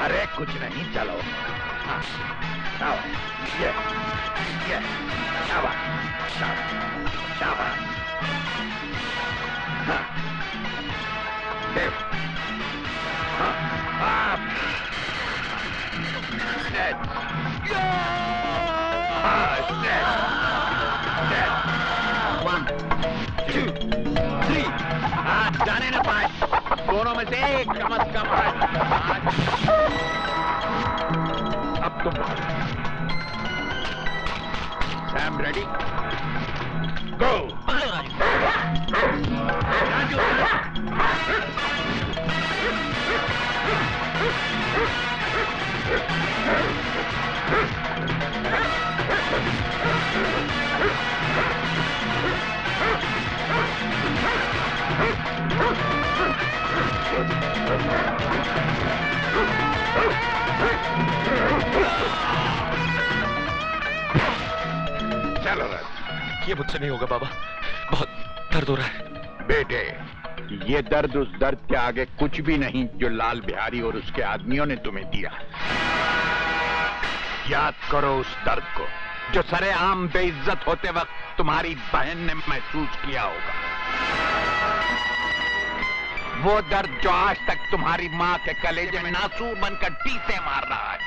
अरे कुछ नहीं, चलो। हाँ, ये, शाबाश, शाबाश, शाबाश। हाँ, देव, हाँ, हाँ, dead, हाँ, dead, dead, 1, 2, 3, हाँ, जाने न पाए, दोनों में से एक कम से कम अब तुम सैम रेडी, गो। चलो राज। ये मुझसे नहीं होगा बाबा, बहुत दर्द हो रहा है। बेटे, ये दर्द उस दर्द के आगे कुछ भी नहीं जो लाल बिहारी और उसके आदमियों ने तुम्हें दिया। याद करो उस दर्द को जो सरेआम बेइज्जत होते वक्त तुम्हारी बहन ने महसूस किया होगा। वो दर्द जो आज तक तुम्हारी मां के कलेजे में नासूर बनकर टीसे मार रहा है।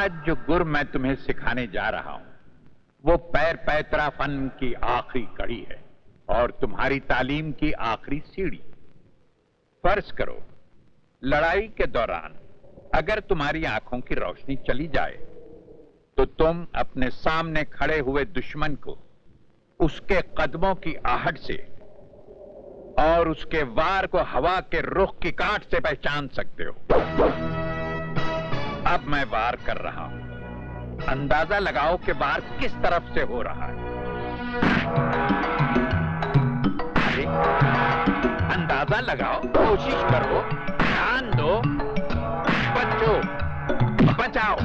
आज जो गुर मैं तुम्हें सिखाने जा रहा हूं वो पैर पैतरा फन की आखिरी कड़ी है और तुम्हारी तालीम की आखिरी सीढ़ी। फर्ज करो लड़ाई के दौरान अगर तुम्हारी आंखों की रोशनी चली जाए तो तुम अपने सामने खड़े हुए दुश्मन को उसके कदमों की आहट से और उसके वार को हवा के रुख की काट से पहचान सकते हो। अब मैं वार कर रहा हूं, अंदाजा लगाओ कि वार किस तरफ से हो रहा है। अरे अंदाजा लगाओ, कोशिश करो, ध्यान दो, बचो, बचाओ।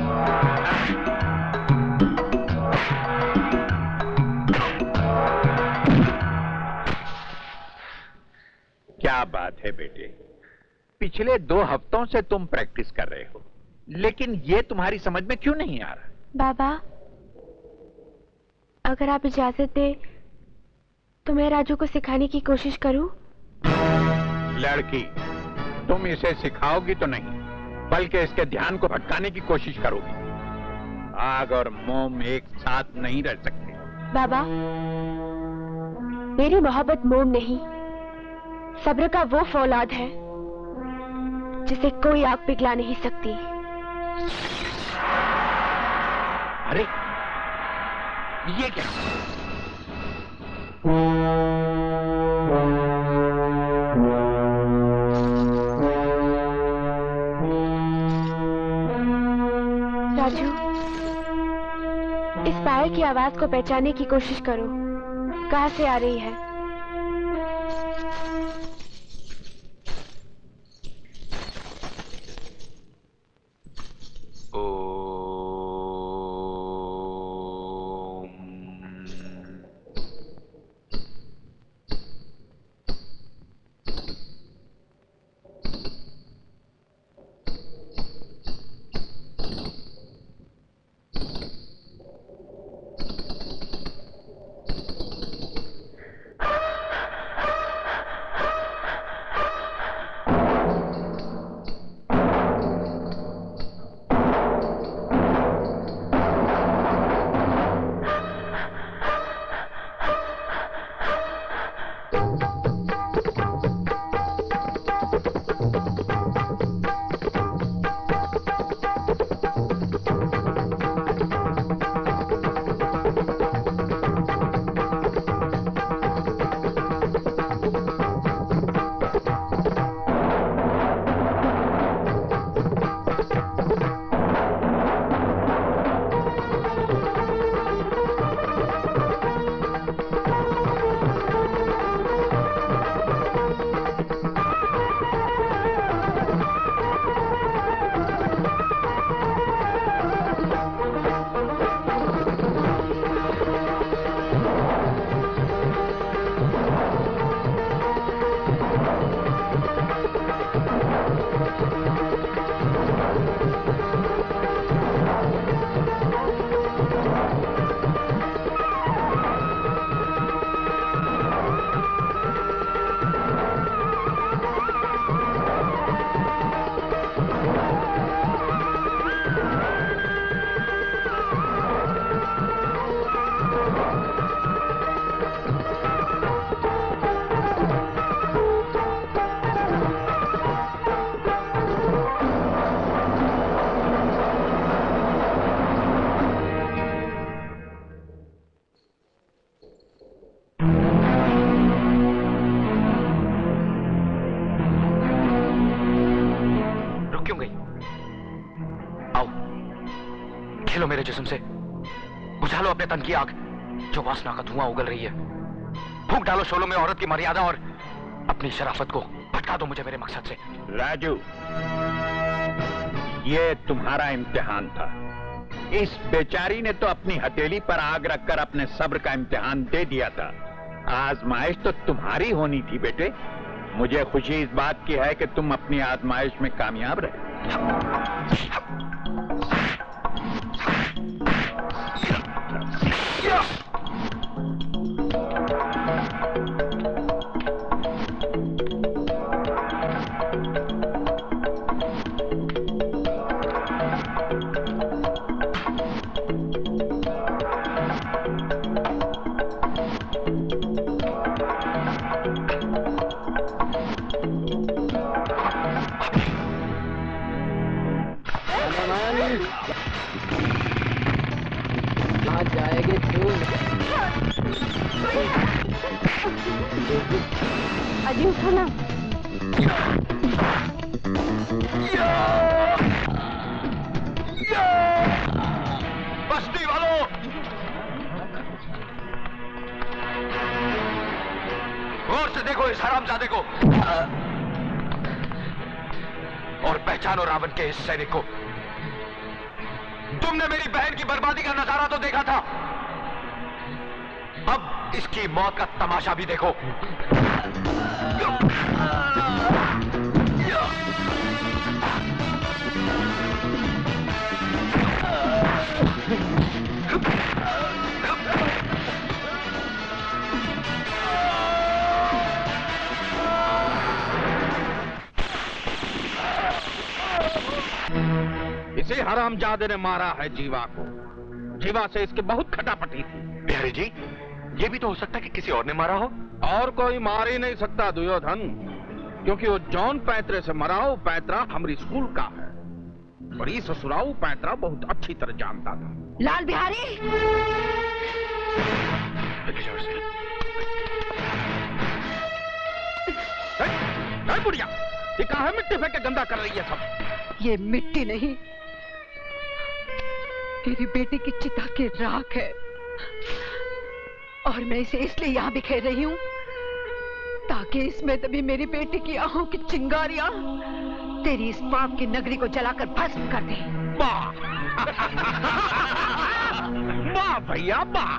क्या बात है बेटे, पिछले 2 हफ्तों से तुम प्रैक्टिस कर रहे हो, लेकिन ये तुम्हारी समझ में क्यों नहीं आ रहा? बाबा, अगर आप इजाजत दे तो मैं राजू को सिखाने की कोशिश करूं? लड़की, तुम इसे सिखाओगी तो नहीं, बल्कि इसके ध्यान को भटकाने की कोशिश करोगी। आग और मोम एक साथ नहीं रह सकते। बाबा, मेरी मोहब्बत मोम नहीं, सब्र का वो फौलाद है जिसे कोई आग पिघला नहीं सकती। अरे ये क्या? राजू, इस पायल की आवाज को पहचानने की कोशिश करो, कहां से आ रही है? खेलो मेरे जिस्म से, बुझा लो अपने तन की आग जो वासना का धुआं उगल रही है। फूंक डालो शोलों में औरत की मर्यादा और अपनी शराफत को भटका दो मुझे मेरे मकसद से। राजू, ये तुम्हारा इम्तिहान था। इस बेचारी ने तो अपनी हथेली पर आग रखकर अपने सब्र का इम्तिहान दे दिया था। आजमाइश तो तुम्हारी होनी थी बेटे। मुझे खुशी इस बात की है कि तुम अपनी आजमाइश में कामयाब रहे। अजी उठो ना। बस्ती वालों, गौर से देखो इस हरामजादे को और पहचानो रावण के इस सैनिक को। तुमने मेरी बहन की बर्बादी का नजारा तो देखा था, अब इसकी मौत का तमाशा भी देखो। इसी हरामजादे ने मारा है जीवा को। जीवा से इसकी बहुत खटापटी थी। बिहारी जी, ये भी तो हो सकता है कि किसी और ने मारा हो। और कोई मार ही नहीं सकता दुर्योधन, क्योंकि वो जौन पैतरे से मरा वो पैतरा हमारी स्कूल का है। बड़ी ससुराऊ पैतरा बहुत अच्छी तरह जानता था। लाल बिहारी, बुढ़िया, ये कहाँ है? मिट्टी फेंक के गंदा कर रही है सब। ये मिट्टी नहीं, तेरी बेटी की चिता की राख है, और मैं इसे इसलिए यहाँ बिखेर रही हूँ ताकि इसमें तभी मेरी बेटी की आंखों की चिंगारियां तेरी इस पाप की नगरी को जलाकर भस्म कर दे। वाह वाह भैया वाह।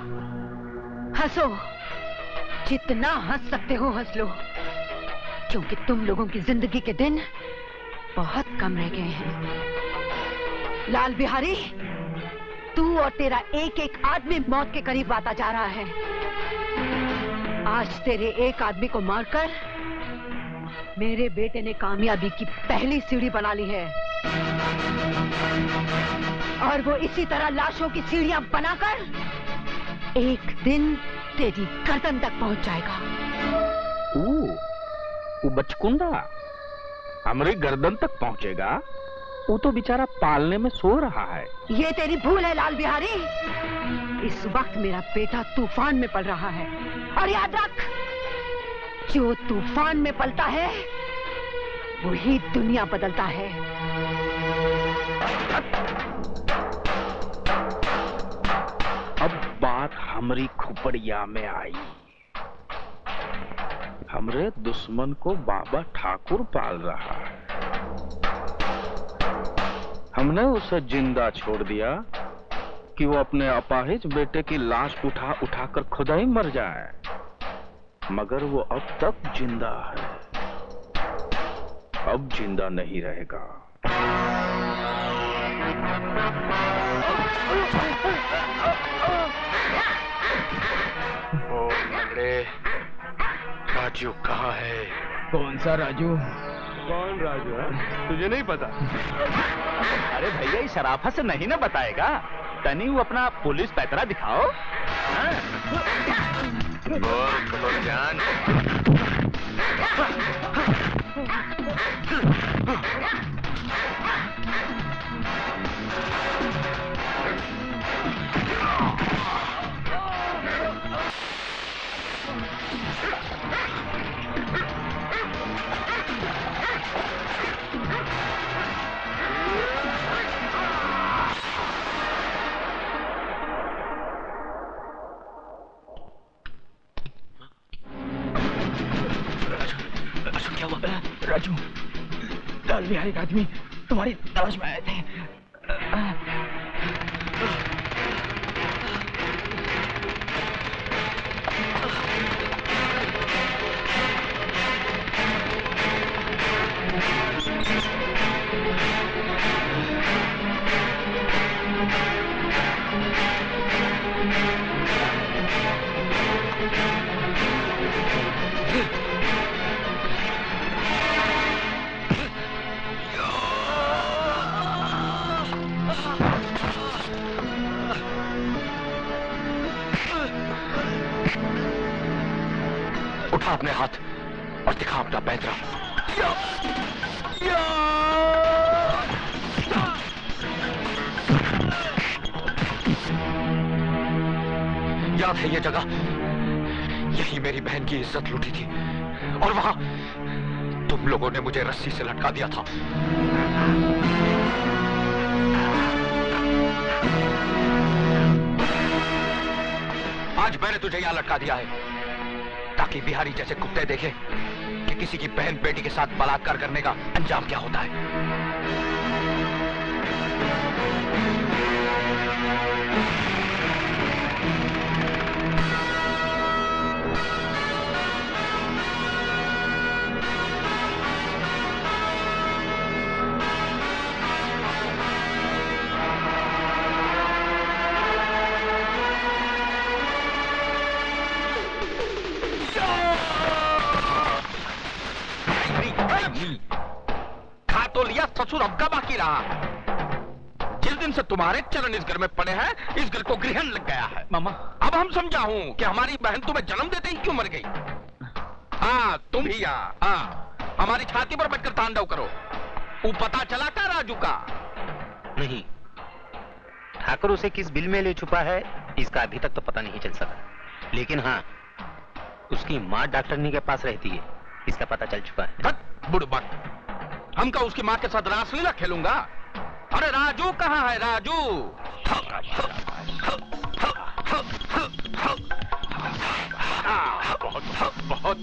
हंसो, जितना हंस सकते हो हंस लो, क्योंकि तुम लोगों की जिंदगी के दिन बहुत कम रह गए हैं। लाल बिहारी, तू और तेरा एक एक आदमी मौत के करीब आता जा रहा है। आज तेरे एक आदमी को मारकर मेरे बेटे ने कामयाबी की पहली सीढ़ी बना ली है, और वो इसी तरह लाशों की सीढ़ियां बनाकर एक दिन तेरी गर्दन तक पहुंच जाएगा। वो बचकुंडा हमारी गर्दन तक पहुंचेगा? वो तो बेचारा पालने में सो रहा है। ये तेरी भूल है लाल बिहारी। इस वक्त मेरा बेटा तूफान में पल रहा है, और याद रख, जो तूफान में पलता है वही दुनिया बदलता है। अब बात हमारी खुपड़िया में आई। हमरे दुश्मन को बाबा ठाकुर पाल रहा है। हमने उसे जिंदा छोड़ दिया कि वो अपने अपाहिज बेटे की लाश उठा उठाकर खुदा ही मर जाए, मगर वो अब तक जिंदा है, अब जिंदा नहीं रहेगा। ओ लंगड़े, राजू कहाँ है? कौन सा राजू? कौन राजू है? तुझे नहीं पता? अरे भैया, ये शराफत से नहीं ना बताएगा। तनी वो अपना पुलिस पैतरा दिखाओ। बोल जान। राजू, लाल बिहारी का आदमी तुम्हारी तलाश में आए थे। उठा अपने हाथ और दिखा अपना पैतरा। याद है ये जगह? यही मेरी बहन की इज्जत लूटी थी और वहां तुम लोगों ने मुझे रस्सी से लटका दिया था। आज मैंने तुझे यहां लटका दिया है ताकि बिहारी जैसे कुत्ते देखें कि किसी की बहन बेटी के साथ बलात्कार करने का अंजाम क्या होता है। खा तो लिया, ससुर अब का बाकी रहा है। जिस दिन से तुम्हारे चरण इस घर में पड़े हैं, इस घर को ग्रहण लग गया है। मामा, अब हम समझा हूं कि हमारी बहन तुम्हें जन्म देते ही क्यों मर गई। हाँ, तुम ही यहाँ, हाँ, हमारी छाती पर बैठकर तांडव करो। वो पता चला क्या राजू का? नहीं, ठाकुर उसे किस बिल में ले छुपा है इसका अभी तक तो पता नहीं चल सका, लेकिन हाँ, उसकी माँ डॉक्टरनी के पास रहती है, इसका पता चल चुका है। बुड़बक, हम का उसकी माँ के साथ रासलीला खेलूंगा? अरे राजू कहाँ है राजू? बहुत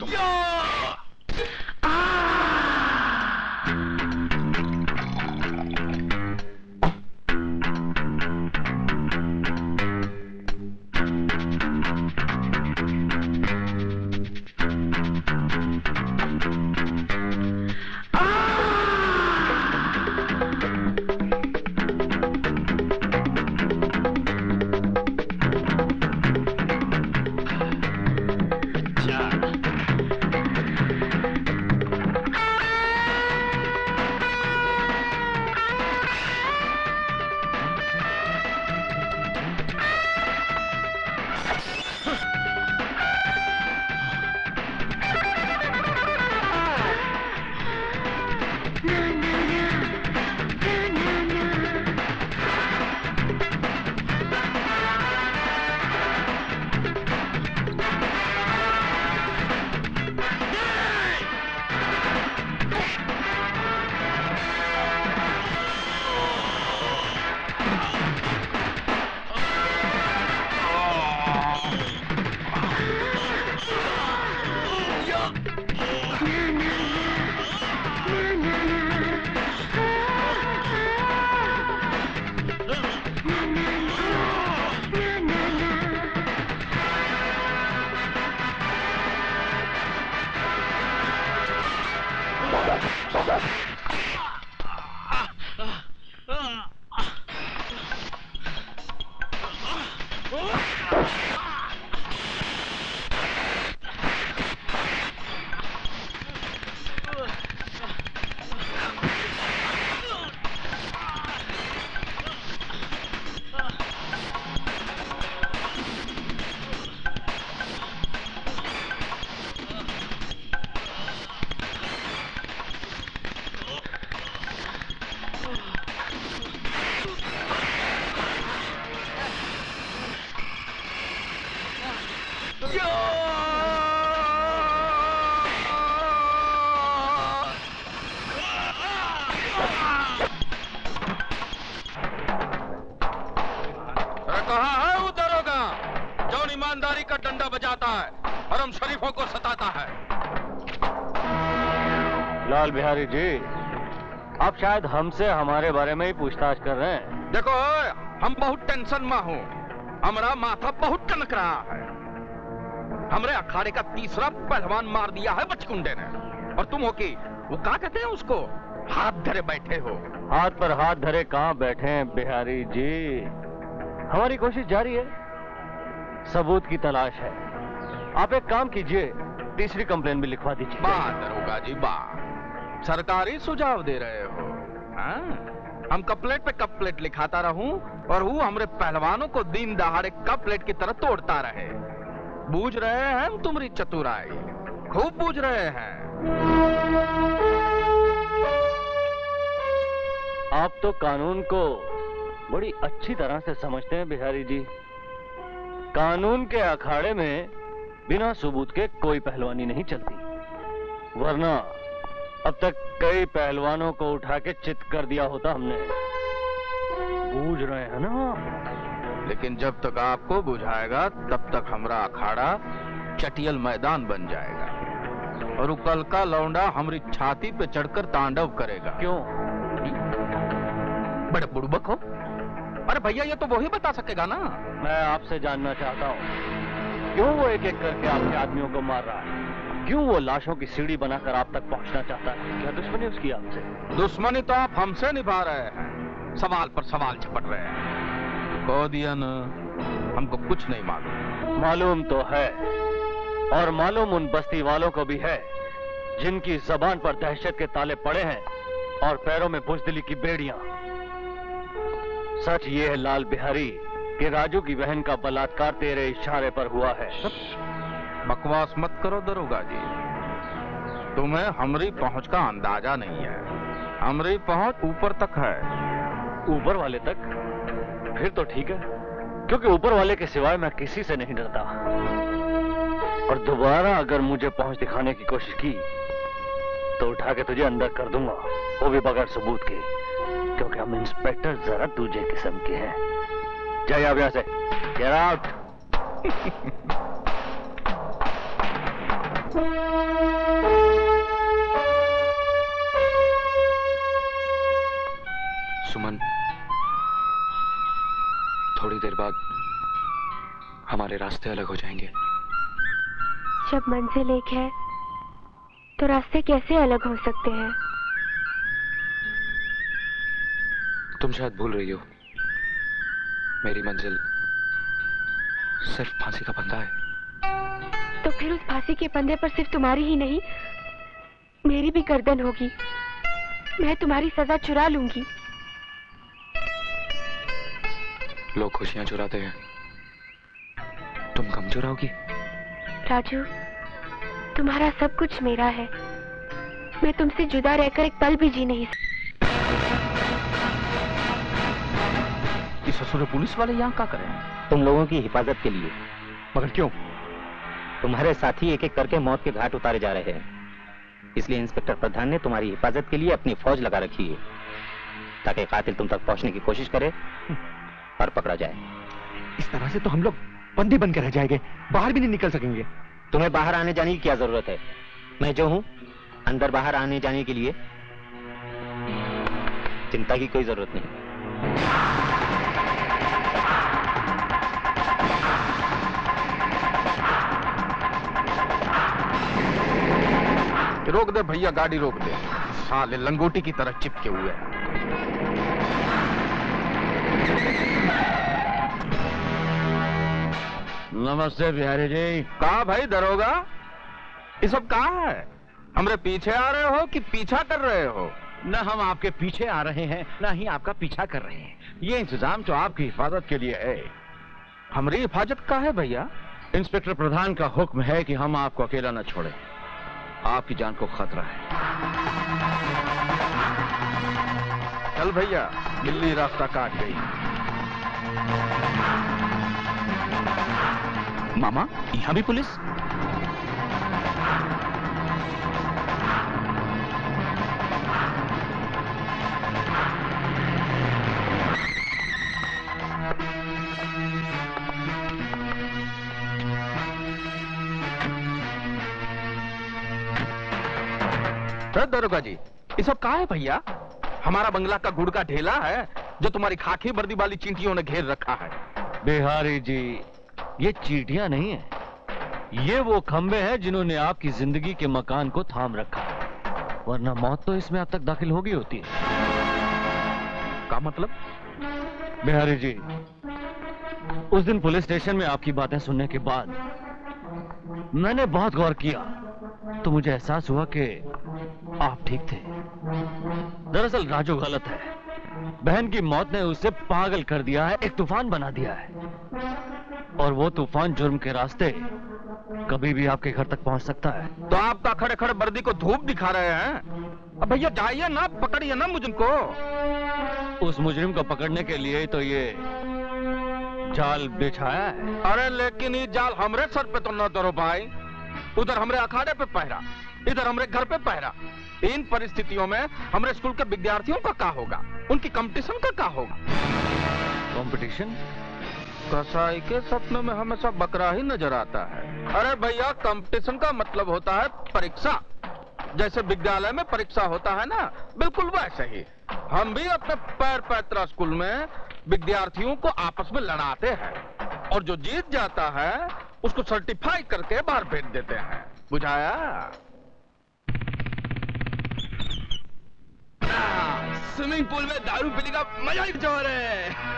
का डंडा बजाता है और हम शरीफों को सताता है। लाल बिहारी जी, आप शायद हमसे हमारे बारे में ही पूछताछ कर रहे हैं। देखो, हम बहुत टेंशन में हूँ, हमारा माथा बहुत टनक रहा है। हमरे अखाड़े का तीसरा पहलवान मार दिया है बचकुंडे ने, और तुम हो कि वो क्या कहते हैं उसको, हाथ धरे बैठे हो। हाथ पर हाथ धरे कहाँ बैठे हैं बिहारी जी, हमारी कोशिश जारी है, सबूत की तलाश है। आप एक काम कीजिए, तीसरी कंप्लेन भी लिखवा दीजिए। वाह दरोगा जी वाह, सरकारी सुझाव दे रहे हो। हम कपलेट पे कपलेट लिखाता रहूं और वो हमरे पहलवानों को दिन दहाड़े कपलेट की तरह तोड़ता रहे। बूझ रहे हैं हम तुम्हारी चतुराई, खूब बूझ रहे हैं। आप तो कानून को बड़ी अच्छी तरह से समझते हैं बिहारी जी। कानून के अखाड़े में बिना सबूत के कोई पहलवानी नहीं चलती, वरना अब तक कई पहलवानों को उठा के चित कर दिया होता हमने। बूझ रहे हैं ना? लेकिन जब तक आपको बुझाएगा तब तक हमारा अखाड़ा चटियल मैदान बन जाएगा और कल का लौंडा हमारी छाती पे चढ़कर तांडव करेगा। क्यों? बड़े बुड़बक हो। अरे भैया ये तो वही बता सकेगा ना। मैं आपसे जानना चाहता हूँ, क्यों वो एक एक करके आपके आदमियों को मार रहा है? क्यों वो लाशों की सीढ़ी बनाकर आप तक पहुंचना चाहता है? क्या दुश्मनी उसकी आपसे? दुश्मनी तो आप हमसे निभा रहे हैं, सवाल पर सवाल झपट रहे हैं। कह दिया ना, हमको कुछ नहीं मालूम। मालूम तो है, और मालूम उन बस्ती वालों को भी है जिनकी जबान पर दहशत के ताले पड़े हैं और पैरों में बुज़दिली की बेड़ियां। सच ये है लाल बिहारी कि राजू की बहन का बलात्कार तेरे इशारे पर हुआ है। बकवास मत करो दरोगा जी, तुम्हें हमारी पहुंच का अंदाजा नहीं है। हमारी पहुंच ऊपर तक है। ऊपर वाले तक? फिर तो ठीक है, क्योंकि ऊपर वाले के सिवाय मैं किसी से नहीं डरता। और दोबारा अगर मुझे पहुंच दिखाने की कोशिश की तो उठा के तुझे अंदर कर दूंगा, वो भी बगैर सबूत के, क्योंकि हम इंस्पेक्टर जरा दूजे किस्म के हैं। जाइए आप यहां से, गेट आउट। सुमन, थोड़ी देर बाद हमारे रास्ते अलग हो जाएंगे। जब मंजिल एक है तो रास्ते कैसे अलग हो सकते हैं? तुम शायद भूल रही हो, मेरी मंजिल सिर्फ फांसी का फंदा है। तो फिर उस फांसी के फंदे पर सिर्फ तुम्हारी ही नहीं, मेरी भी गर्दन होगी। मैं तुम्हारी सजा चुरा लूंगी। लोग खुशियां चुराते हैं, तुम कम चुराओगी? राजू, तुम्हारा सब कुछ मेरा है। मैं तुमसे जुदा रहकर एक पल भी जी नहीं सकती। इस ससुर पुलिस वाले यहाँ क्या करें? तुम लोगों की हिफाजत के लिए। मगर क्यों? तुम्हारे साथी एक एक करके मौत के घाट उतारे जा रहे हैं, इसलिए इंस्पेक्टर प्रधान ने तुम्हारी हिफाजत के लिए अपनी फौज लगा रखी है, ताकि कातिल तुम तक पहुंचने की कोशिश करे और पकड़ा जाए। इस तरह से तो हम लोग बंदी बनकर रह जाएंगे, बाहर भी नहीं निकल सकेंगे। तुम्हें बाहर आने जाने की क्या जरूरत है? मैं जो हूं, अंदर बाहर आने जाने के लिए चिंता की कोई जरूरत नहीं। रोक दे भैया, गाड़ी रोक दे। साले लंगोटी की तरह चिपके हुए हैं। नमस्ते बिहारी जी। कहा भाई दरोगा, ये सब कहाँ है? हमरे पीछे आ रहे हो कि पीछा कर रहे हो? न हम आपके पीछे आ रहे हैं, न ही आपका पीछा कर रहे हैं। ये इंतजाम तो आपकी हिफाजत के लिए है। हमारी हिफाजत का है भैया? इंस्पेक्टर प्रधान का हुक्म है कि हम आपको अकेला न छोड़ें। आपकी जान को खतरा है। चल भैया, बिल्ली रास्ता काट गई। मामा, यहाँ भी पुलिस? दरोगा जी, ये सब कहाँ है भैया? हमारा बंगला का गुड़ का ढेला है जो तुम्हारी खाकी वर्दी वाली चींटियों ने घेर रखा है। बिहारी जी, ये चींटियां नहीं है, ये वो खंबे हैं जिन्होंने आपकी जिंदगी के मकान को थाम रखा है, वरना मौत तो इसमें अब तक दाखिल होगी होती है। क्या मतलब? बिहारी जी, उस दिन पुलिस स्टेशन में आपकी बातें सुनने के बाद मैंने बहुत गौर किया, तो मुझे एहसास हुआ कि आप ठीक थे। दरअसल राजू गलत है। बहन की मौत ने उसे पागल कर दिया है, एक तूफान बना दिया है, और वो तूफान जुर्म के रास्ते कभी भी आपके घर तक पहुंच सकता है। तो आपका खड़े खड़े वर्दी को धूप दिखा रहे हैं? अब भैया जाइए ना, पकड़िए ना मुझको। उस मुजरिम को पकड़ने के लिए तो ये जाल बिछाया है। अरे लेकिन ये जाल हमरे सर पे तो न धरो भाई। उधर हमरे अखाड़े पे पहरा, इधर हमरे घर पे पहरा। इन परिस्थितियों में हमरे स्कूल के विद्यार्थियों का क्या होगा, उनकी कंपटीशन का क्या होगा? कंपटीशन? कसाई के सपनों में हमेशा बकरा ही नजर आता है। अरे भैया, कंपटीशन का मतलब होता है परीक्षा। जैसे विद्यालय में परीक्षा होता है ना, बिल्कुल वैसे ही हम भी अपने पैर पैतरा स्कूल में विद्यार्थियों को आपस में लड़ाते हैं, और जो जीत जाता है उसको सर्टिफाई करके बाहर भेज देते हैं। बुझाया? स्विमिंग पूल में दारू पीने का मजा ही कुछ और है।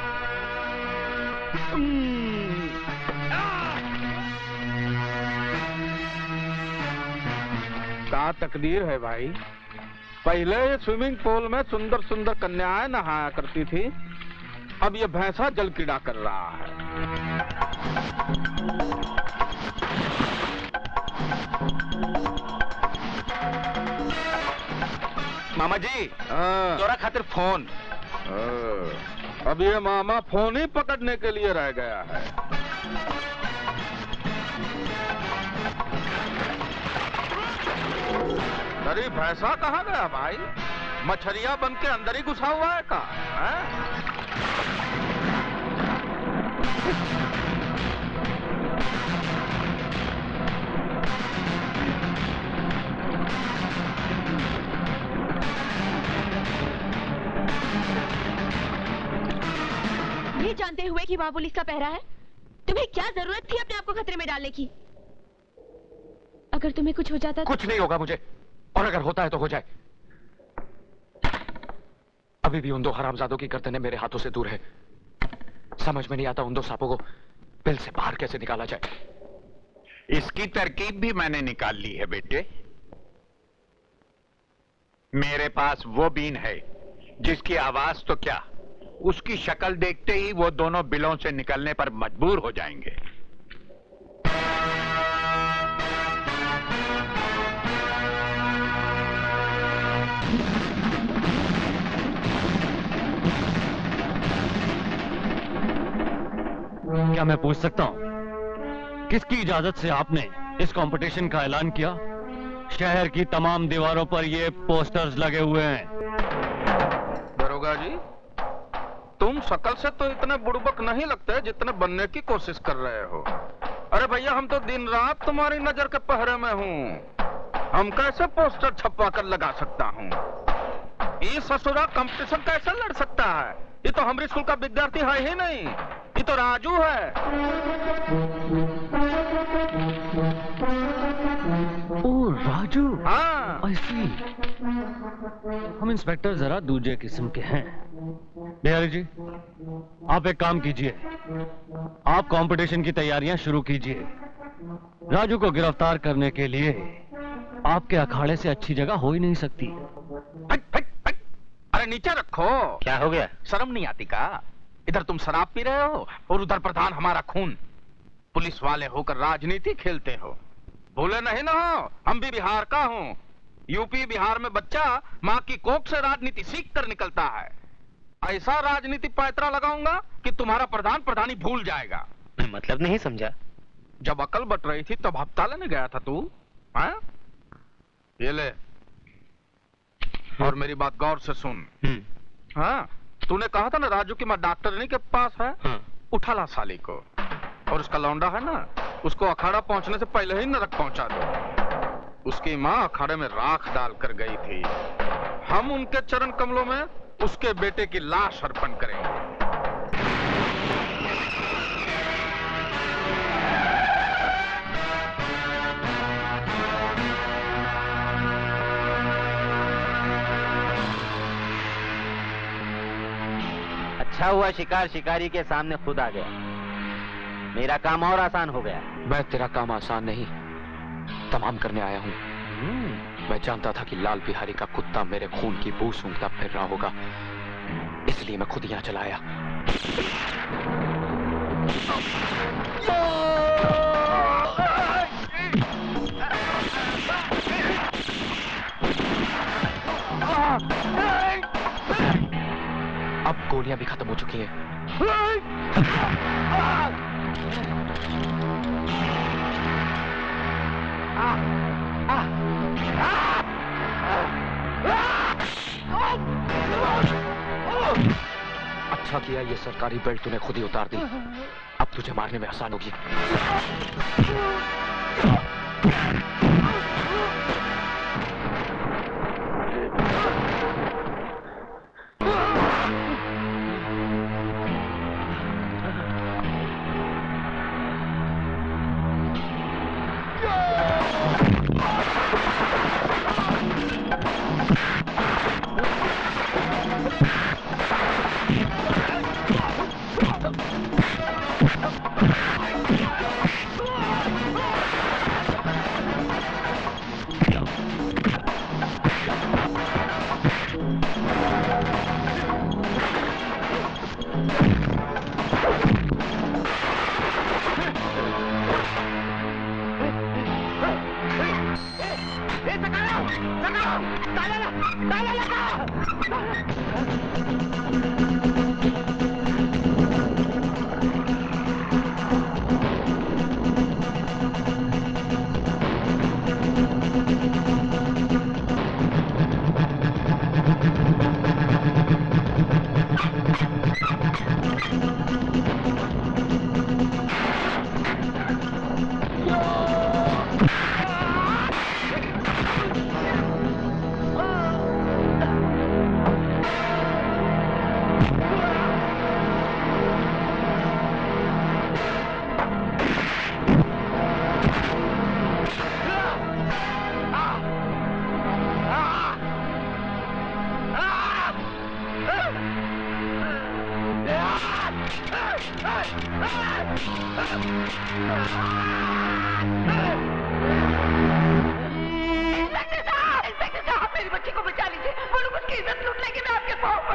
क्या तकदीर है भाई। पहले ये स्विमिंग पूल में सुंदर सुंदर कन्याएं नहाया करती थी, अब ये भैंसा जल क्रीड़ा कर रहा है। मामा जी, तोरा खातिर फोन। अब ये मामा फोन ही पकड़ने के लिए रह गया है। अरे भैंसा कहाँ गया भाई? मछरिया बन के अंदर ही घुसा हुआ है का? ये जानते हुए कि वहाँ पुलिस का पहरा है, तुम्हें क्या जरूरत थी अपने आप को खतरे में डालने की? अगर तुम्हें कुछ हो जाता तो... कुछ नहीं होगा मुझे, और अगर होता है तो हो जाए। अभी भी उन दो हरामजादों की गर्दनें मेरे हाथों से दूर है। समझ में नहीं आता उन दो सांपों को बिल से बाहर कैसे निकाला जाए। इसकी तरकीब भी मैंने निकाल ली है बेटे। मेरे पास वो बीन है जिसकी आवाज तो क्या, उसकी शक्ल देखते ही वो दोनों बिलों से निकलने पर मजबूर हो जाएंगे। क्या मैं पूछ सकता हूं, किसकी इजाजत से आपने इस कंपटीशन का ऐलान किया? शहर की तमाम दीवारों पर ये पोस्टर्स लगे हुए हैं। दरोगा जी, तुम शकल से तो इतने बुड़बक नहीं लगते जितने बनने की कोशिश कर रहे हो। अरे भैया, हम तो दिन रात तुम्हारी नजर के पहरे में हूँ। हम कैसे पोस्टर छपवा कर लगा सकता हूँ? ये ससुरा कंपटीशन कैसे लड़ सकता है? ये तो हमारे स्कूल का विद्यार्थी है ही नहीं, ये तो राजू है। ओ राजू, हाँ। ऐसी हम इंस्पेक्टर जरा दूसरे किस्म के हैं। बिहारी जी, आप एक काम कीजिए, आप कंपटीशन की तैयारियां शुरू कीजिए। राजू को गिरफ्तार करने के लिए आपके अखाड़े से अच्छी जगह हो ही नहीं सकती। अरे नीचे रखो। क्या हो गया? शर्म नहीं आती का? इधर तुम शराब पी रहे हो और उधर प्रधान हमारा खून। पुलिस वाले होकर राजनीति खेलते हो। भूले नहीं ना हो, हम भी बिहार का हूँ। यूपी बिहार में बच्चा माँ की कोख से राजनीति सीख कर निकलता है। ऐसा राजनीति पैतरा लगाऊंगा कि तुम्हारा प्रधान प्रधानी भूल जाएगा। मैं मतलब नहीं समझा। जब अकल बट रही थी तब हफ्ता लेने गया था तू। हाँ? ये ले, और मेरी बात गौर से सुन। हाँ, तूने कहा था ना राजू की माँ डॉक्टरनी के पास है। हाँ। उठा ला साली को, और उसका लौंडा है ना, उसको अखाड़ा पहुंचने से पहले ही नरक पहुंचा दो। उसकी माँ अखाड़े में राख डाल कर गई थी। हम उनके चरण कमलों में उसके बेटे की लाश अर्पण करेंगे। अच्छा हुआ शिकार शिकारी के सामने खुद आ गया, मेरा काम और आसान हो गया। मैं तेरा काम आसान नहीं तमाम करने आया हूँ। मैं जानता था कि लाल बिहारी का कुत्ता मेरे खून की बू सूंघता फिर रहा होगा, इसलिए मैं खुद यहाँ चला आया। अब गोलियां भी खत्म हो चुकी हैं। अच्छा किया ये सरकारी बेल्ट तूने खुद ही उतार दी। अब तुझे मारने में आसान होगी।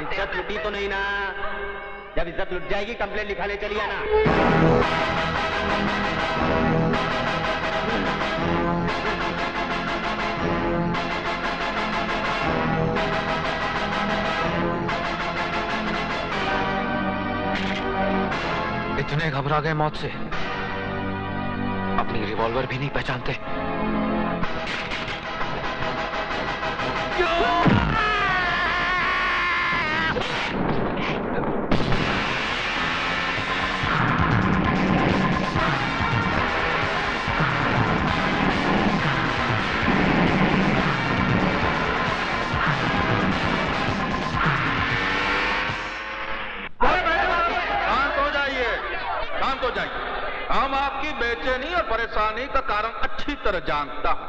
इज्जत लुटी तो नहीं ना? जब इज्जत लुट जाएगी कंप्लेंट लिखाने चली आना। इतने घबरा गए मौत से, अपनी रिवॉल्वर भी नहीं पहचानते। हम आपकी बेचैनी और परेशानी का कारण अच्छी तरह जानता हूं,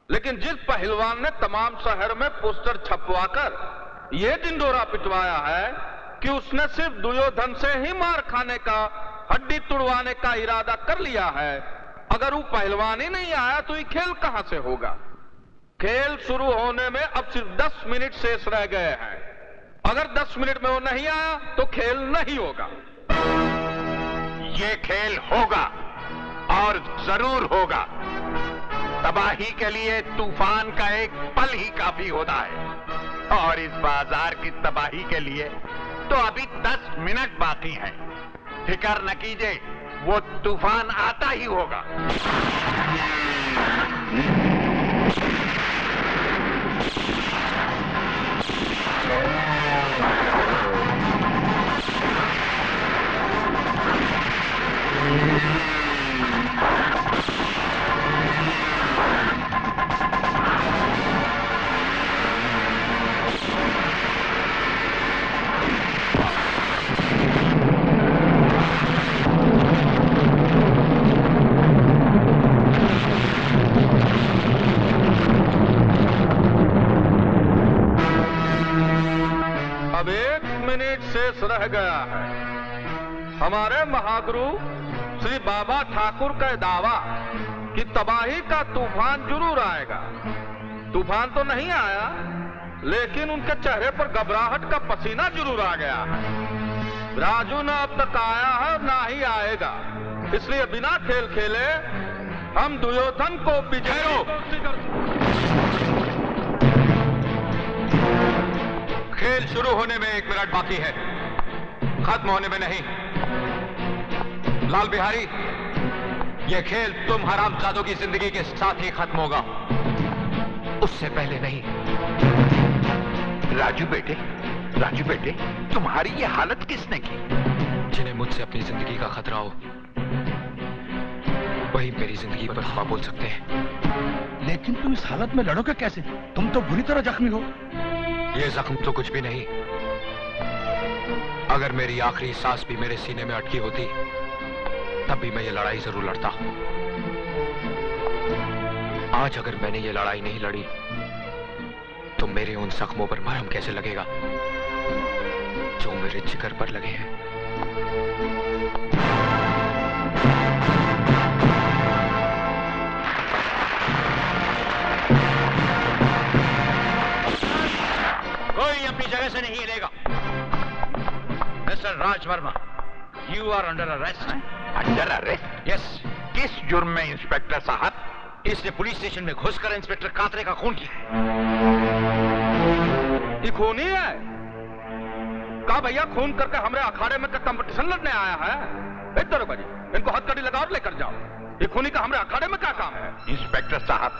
लेकिन जिस पहलवान ने तमाम शहर में पोस्टर छपवाकर यह ढिंढोरा पिटवाया है कि उसने सिर्फ दुर्योधन से ही मार खाने का, हड्डी तुड़वाने का इरादा कर लिया है, अगर वो पहलवान ही नहीं आया तो ये खेल कहां से होगा? खेल शुरू होने में अब सिर्फ 10 मिनट शेष रह गए हैं। अगर 10 मिनट में वो नहीं आया तो खेल नहीं होगा। ये खेल होगा और जरूर होगा। तबाही के लिए तूफान का एक पल ही काफी होता है, और इस बाजार की तबाही के लिए तो अभी 10 मिनट बाकी हैं। फिक्र न कीजिए, वो तूफान आता ही होगा। अब 1 मिनट शेष रह गया है। हमारे महागुरु श्री बाबा ठाकुर का दावा कि तबाही का तूफान जरूर आएगा। तूफान तो नहीं आया, लेकिन उनके चेहरे पर घबराहट का पसीना जरूर आ गया है। राजू ना अब तक आया है और ना ही आएगा, इसलिए बिना खेल खेले हम दुर्योधन को विजय। खेल शुरू होने में 1 मिनट बाकी है। खत्म होने में नहीं। लाल बिहारी, ये खेल तुम हरामजादों की जिंदगी के साथ ही खत्म होगा, उससे पहले नहीं। राजू बेटे, तुम्हारी ये हालत किसने की? जिन्हें मुझसे अपनी जिंदगी का खतरा हो, वही मेरी जिंदगी पर हाँ बोल सकते हैं। लेकिन तुम इस हालत में लड़ोगे कैसे? तुम तो बुरी तरह जख्मी हो। ये जख्म तो कुछ भी नहीं। अगर मेरी आखिरी सांस भी मेरे सीने में अटकी होती, तब भी मैं ये लड़ाई जरूर लड़ता। आज अगर मैंने ये लड़ाई नहीं लड़ी, तो मेरे उन जख्मों पर मरहम कैसे लगेगा जो मेरे जिगर पर लगे हैं। कोई अपनी जगह से नहीं हिलेगा। Mister Raj Verma, you are under arrest. Under arrest? Yes. किस जुर्म में इंस्पेक्टर साहब? इसने पुलिस स्टेशन में घुसकर इंस्पेक्टर कातरे का खून किया। ये खून ही है? कहा भैया खून करके हमारे अखाड़े में कंपटीशन लड़ने आया है? इधर हो जी, इनको हथकड़ी लगा और लेकर जाओ। ये खूनी का हमारे अखाड़े में क्या काम है? इंस्पेक्टर साहब,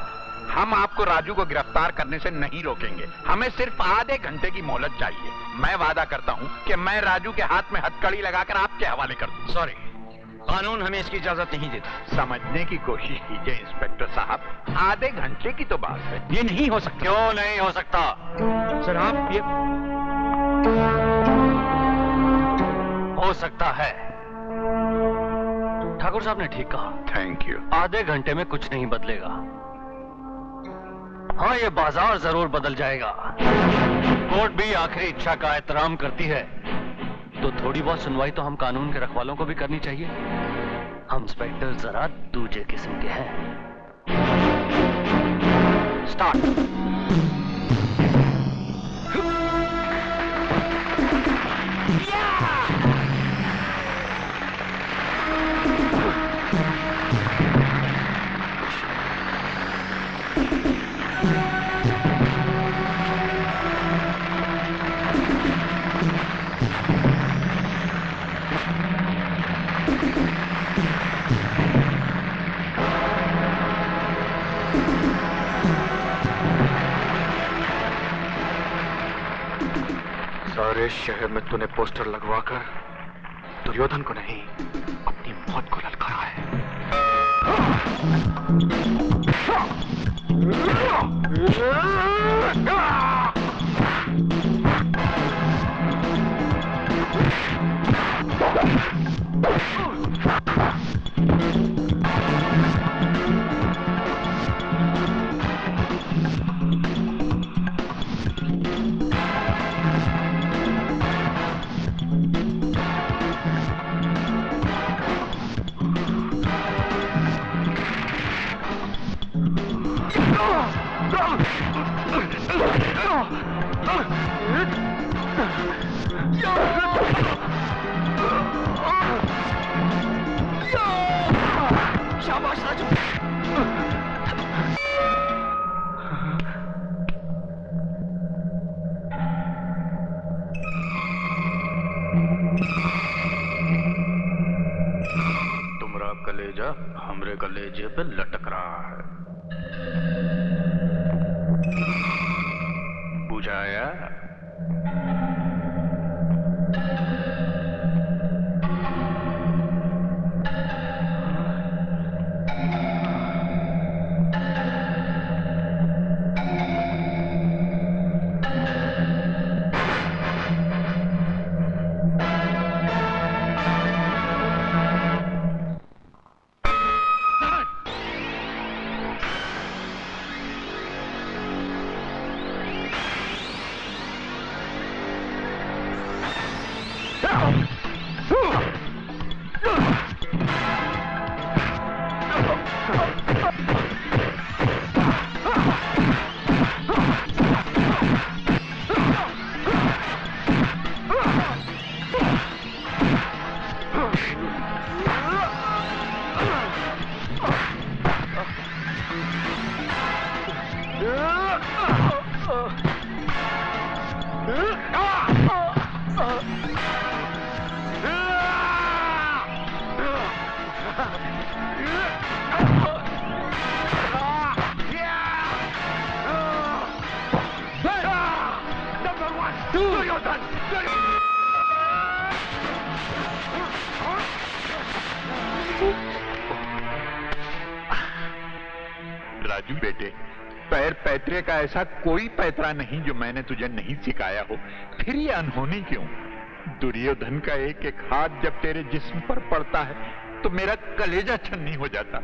हम आपको राजू को गिरफ्तार करने से नहीं रोकेंगे। हमें सिर्फ आधे घंटे की मोहलत चाहिए। मैं वादा करता हूं कि मैं राजू के हाथ में हथकड़ी लगाकर आपके हवाले कर दूं। सॉरी, कानून हमें इसकी इजाजत नहीं देता। समझने की कोशिश कीजिए इंस्पेक्टर साहब, आधे घंटे की तो बात है। ये नहीं हो सकता। क्यों नहीं हो सकता? सर आप ये हो सकता है। ठाकुर साहब ने ठीक कहा। Thank you. आधे घंटे में कुछ नहीं बदलेगा। हाँ, ये बाजार जरूर बदल जाएगा। कोर्ट भी आखिरी इच्छा का एहतराम करती है, तो थोड़ी बहुत सुनवाई तो हम कानून के रखवालों को भी करनी चाहिए। हम इंस्पेक्टर जरा दूजे किस्म के हैं। स्टार्ट। सारे शहर में तूने पोस्टर लगवाकर दुर्योधन को नहीं, अपनी मौत को ललकारा है। शाबाश राजू। तुम्हारा कलेजा हमरे कलेजे पे लटक रहा है। बुझाया? राजू बेटे, पैर पैतरे का ऐसा कोई पैतरा नहीं जो मैंने तुझे नहीं सिखाया हो। फिर ये अनहोनी क्यों? दुर्योधन का एक एक हाथ जब तेरे जिस्म पर पड़ता है तो मेरा कलेजा छन्नी हो जाता।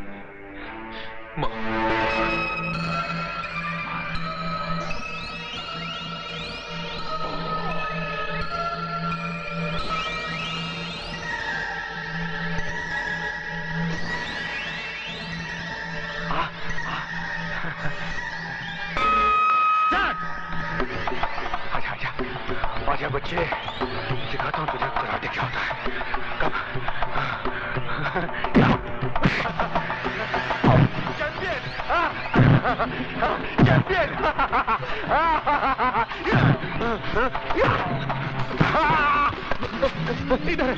आजा बच्चे, सिखाता हूँ तुझे कराटे क्या होता है। कब चैंपियन, चैंपियन, इधर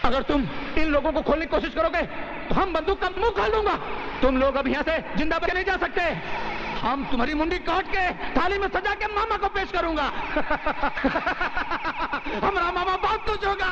अगर तुम इन लोगों को खोलने की कोशिश करोगे तो हम बंदूक का मुंह खोल दूंगा। तुम लोग अब यहाँ से जिंदा बच के नहीं जा सकते। हम तुम्हारी मुंडी काट के थाली में सजा के मामा को पेश करूंगा। हमारा मामा बहुत कुछ होगा।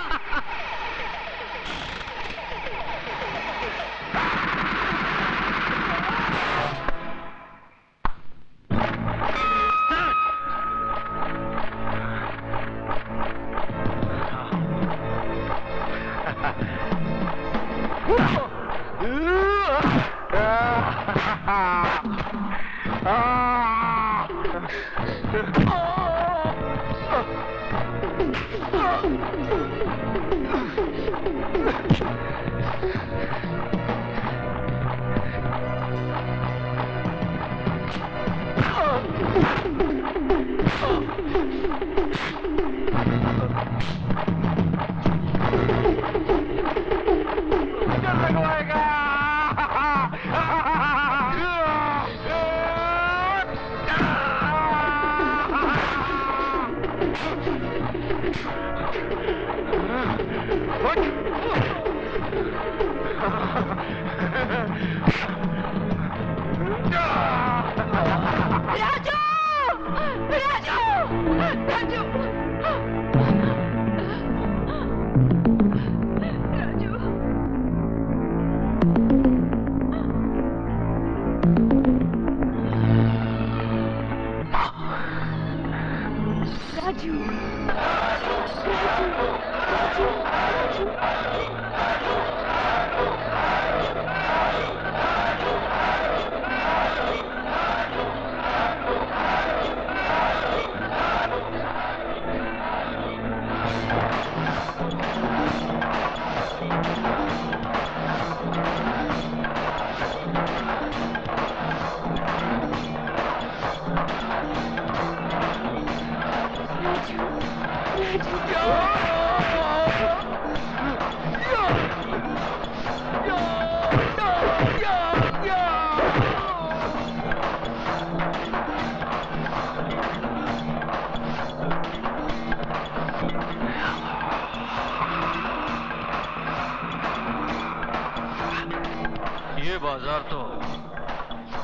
ये बाजार तो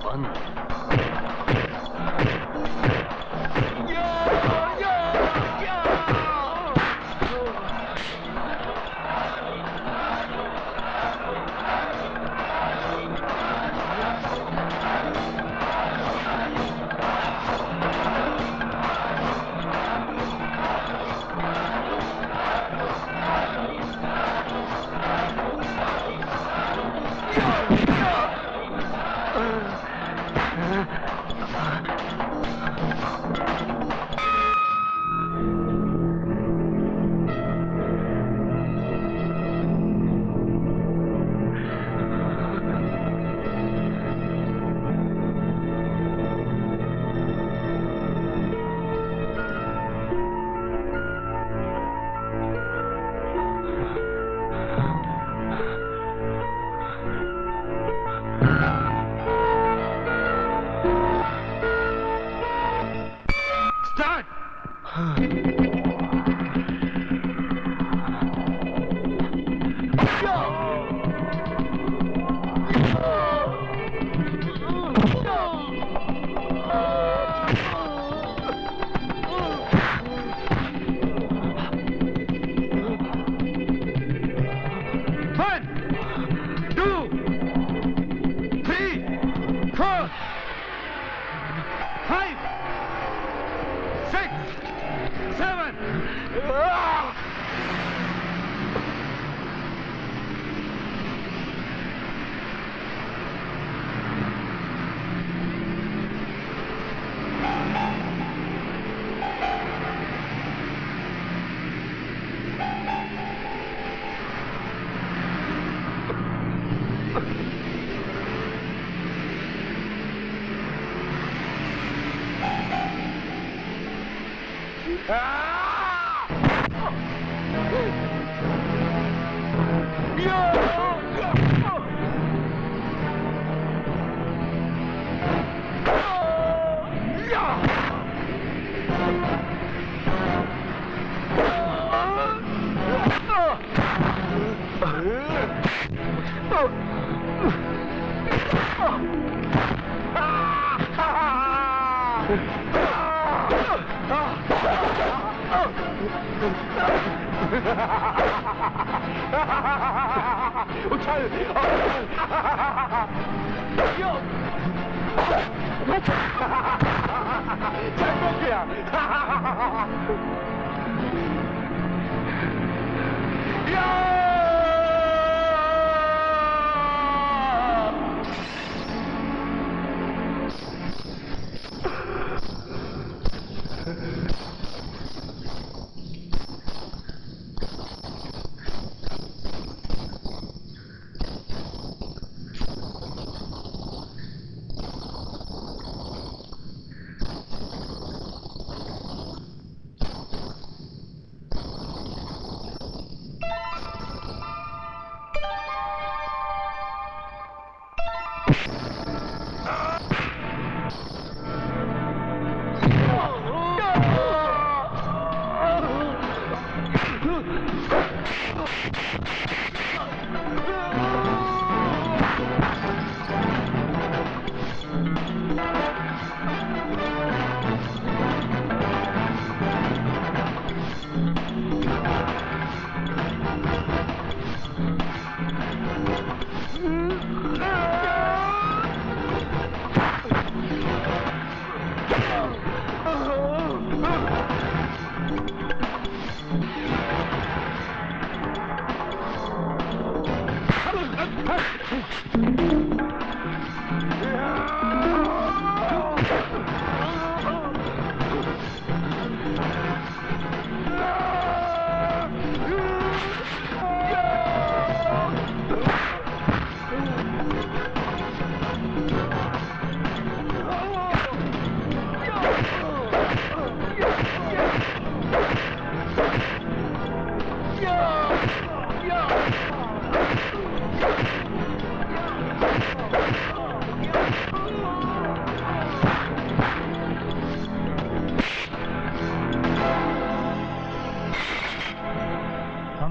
बंद।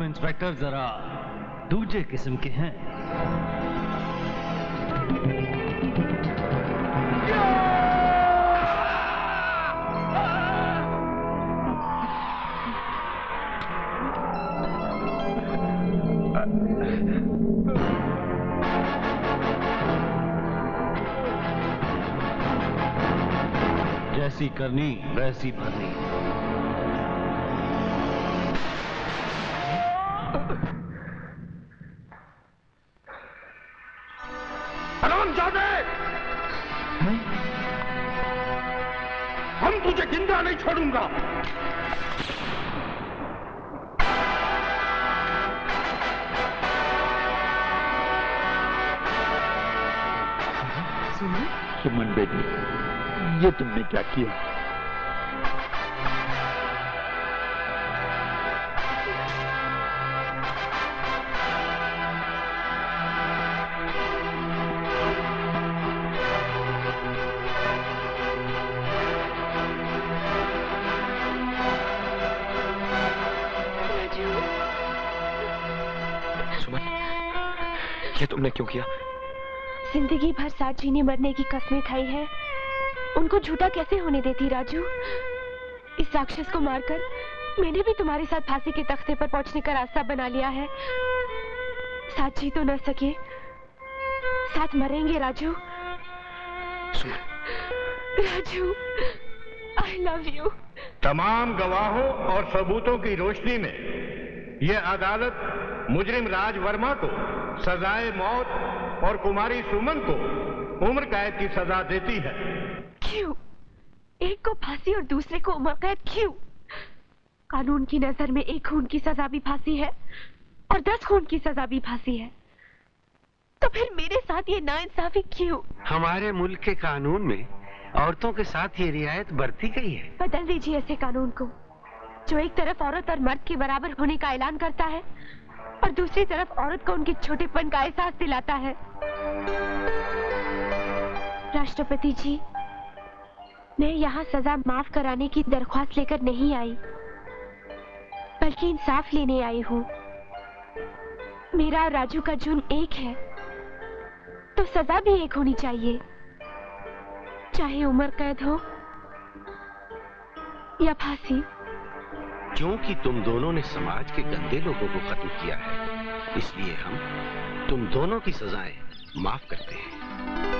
इंस्पेक्टर जरा दूजे किस्म के हैं। जैसी करनी वैसी भरनी। हम तुझे जिंदा नहीं छोड़ूंगा। सुमन बेटी, ये तुमने क्या किया? ये तुमने क्यों किया? जिंदगी भर साथ जीने मरने की कस्में खाई है, उनको झूठा कैसे होने देती राजू? इस राक्षस को मारकर मैंने भी तुम्हारे साथ फांसी के तख्ते पर पहुंचने का रास्ता बना लिया है। साथ जी तो न सके, साथ मरेंगे Raju. Raju, I love you. तमाम गवाहों और सबूतों की रोशनी में यह अदालत मुजरिम राज वर्मा को सजाए मौत और कुमारी सुमन को उम्र कैद की सजा देती है। क्यों? एक को फांसी और दूसरे को उम्र कैद क्यों? कानून की नजर में एक खून की सजा भी फांसी है और 10 खून की सजा भी फांसी है। तो फिर मेरे साथ ये नाइंसाफी क्यों? हमारे मुल्क के कानून में औरतों के साथ ये रियायत बरती गई है। बदल दीजिए ऐसे कानून को जो एक तरफ औरत और मर्द के बराबर होने का ऐलान करता है और दूसरी तरफ औरत को उनके छोटेपन का एहसास दिलाता है। राष्ट्रपति जी, मैं यहाँ सजा माफ कराने की दरख्वास्त लेकर नहीं आई, बल्कि इंसाफ लेने आई हूँ। मेरा और राजू का जुर्म एक है, तो सजा भी एक होनी चाहिए, चाहे उम्र कैद हो या फांसी। क्योंकि तुम दोनों ने समाज के गंदे लोगों को खत्म किया है, इसलिए हम तुम दोनों की सजाएं माफ करते हैं।